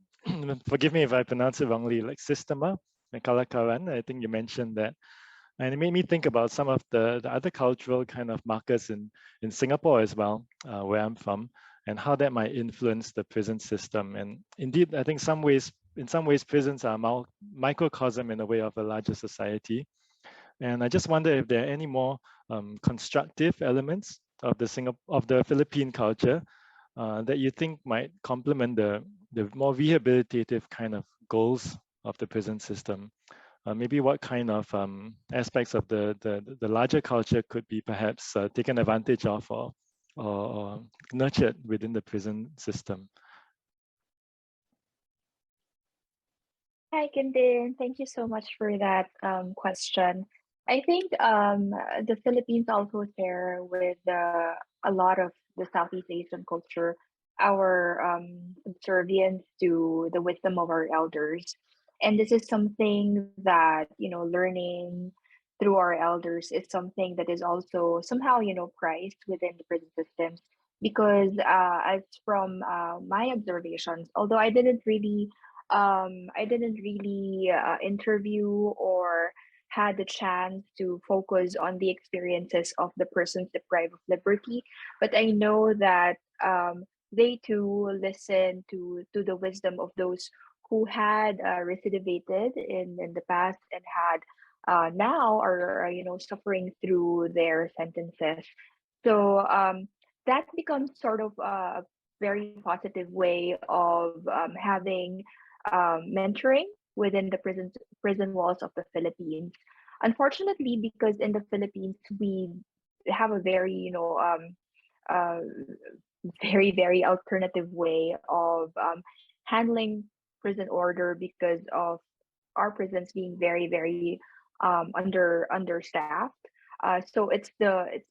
forgive me if I pronounce it wrongly, like sistema and kalakaran. I think you mentioned that. And it made me think about some of the other cultural kind of markers in Singapore as well, where I'm from, and how that might influence the prison system. And indeed, I think in some ways, prisons are microcosm in a way of a larger society. And I just wonder if there are any more constructive elements of the Philippine culture that you think might complement the more rehabilitative kind of goals of the prison system. Maybe what kind of aspects of the larger culture could be perhaps taken advantage of or nurtured within the prison system. Hi, Quintin. Thank you so much for that question. I think the Philippines also share with a lot of the Southeast Asian culture our subservience to the wisdom of our elders. And this is something that, learning through our elders is something that is also somehow, prized within the prison systems. Because as from my observations, although I didn't really interview or had the chance to focus on the experiences of the persons deprived of liberty, but I know that they too listen to the wisdom of those who had recidivated in the past and had now are suffering through their sentences. So that becomes sort of a very positive way of having mentoring within the prison walls of the Philippines. Unfortunately, because in the Philippines we have a very very alternative way of handling prison order because of our prisons being very understaffed. So it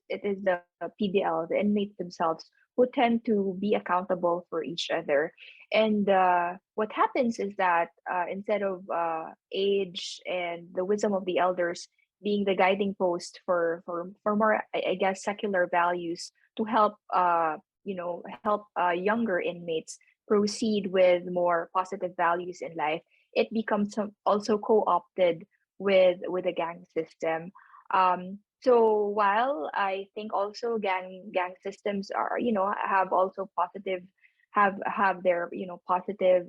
is the PDL, the inmates themselves, who tend to be accountable for each other. And what happens is that instead of age and the wisdom of the elders being the guiding post for more, I guess, secular values to help help younger inmates proceed with more positive values in life, it becomes also co-opted with a gang system. So while I think also gang systems are, have also positive, have their, positive,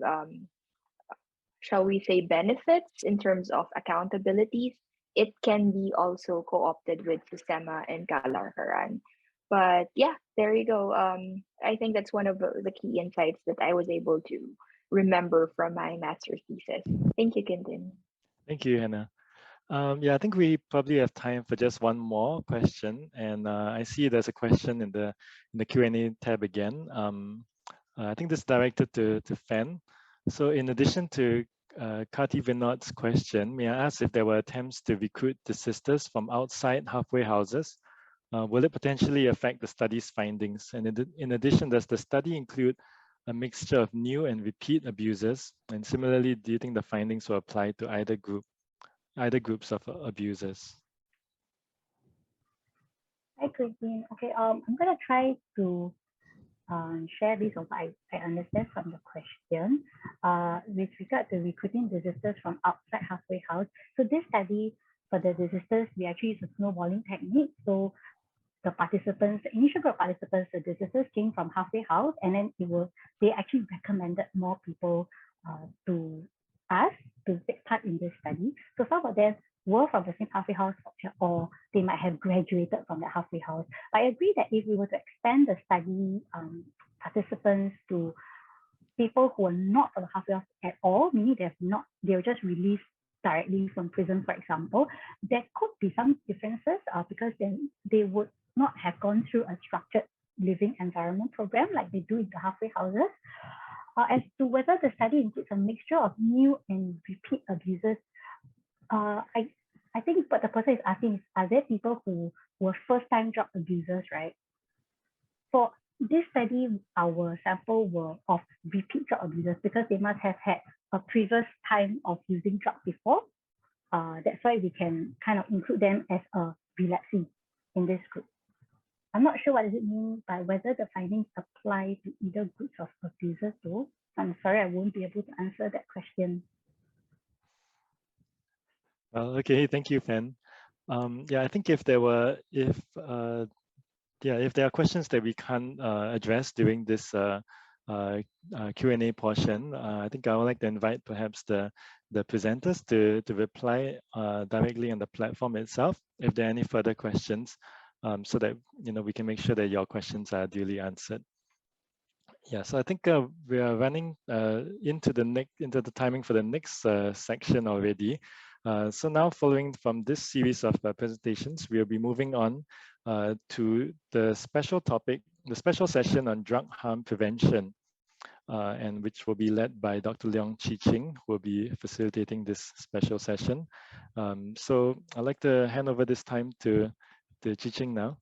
shall we say, benefits in terms of accountabilities, it can be also co-opted with Sistema and Kalarkaran. But yeah, there you go. I think that's one of the key insights that I was able to remember from my master's thesis. Thank you, Quintin. Thank you, Hannah. Yeah, I think we probably have time for just one more question, and I see there's a question in the Q&A tab again. I think this is directed to Fan. So in addition to Kati Vinod's question, may I ask if there were attempts to recruit the sisters from outside halfway houses? Will it potentially affect the study's findings? And in addition, does the study include a mixture of new and repeat abusers? And similarly, do you think the findings will apply to either groups of abusers? Hi, Christine. Okay, I'm gonna try to share this of what I understand from the question. With regard to recruiting desisters from outside halfway house. So this study for the desisters, we actually use a snowballing technique. So the participants, the initial group participants, the desisters came from halfway house, and then they actually recommended more people to us to take part in this study. So some of them were from the same halfway house, or they might have graduated from the halfway house. I agree that if we were to expand the study participants to people who are not from the halfway house at all, meaning they were just released directly from prison, for example, there could be some differences because then they would not have gone through a structured living environment program like they do in the halfway houses. As to whether the study includes a mixture of new and repeat abusers, I think what the person is asking is, are there people who were first-time drug abusers, right? For this study, our sample were of repeat drug abusers because they must have had a previous time of using drugs before. That's why we can kind of include them as a relapsee in this group. I'm not sure what does it mean by whether the findings apply to either groups of abusers though. I'm sorry, I won't be able to answer that question. Well, okay, thank you, Fan. Yeah, I think if there are questions that we can't address during this Q&A portion, I think I would like to invite perhaps the presenters to reply directly on the platform itself if there are any further questions, so that we can make sure that your questions are duly answered. Yeah, so I think we are running into the timing for the next section already. So now, following from this series of presentations, we'll be moving on to the special topic, the special session on drug harm prevention, and which will be led by Dr. Leong Chi Ching, who will be facilitating this special session. So I'd like to hand over this time to Chi Ching now.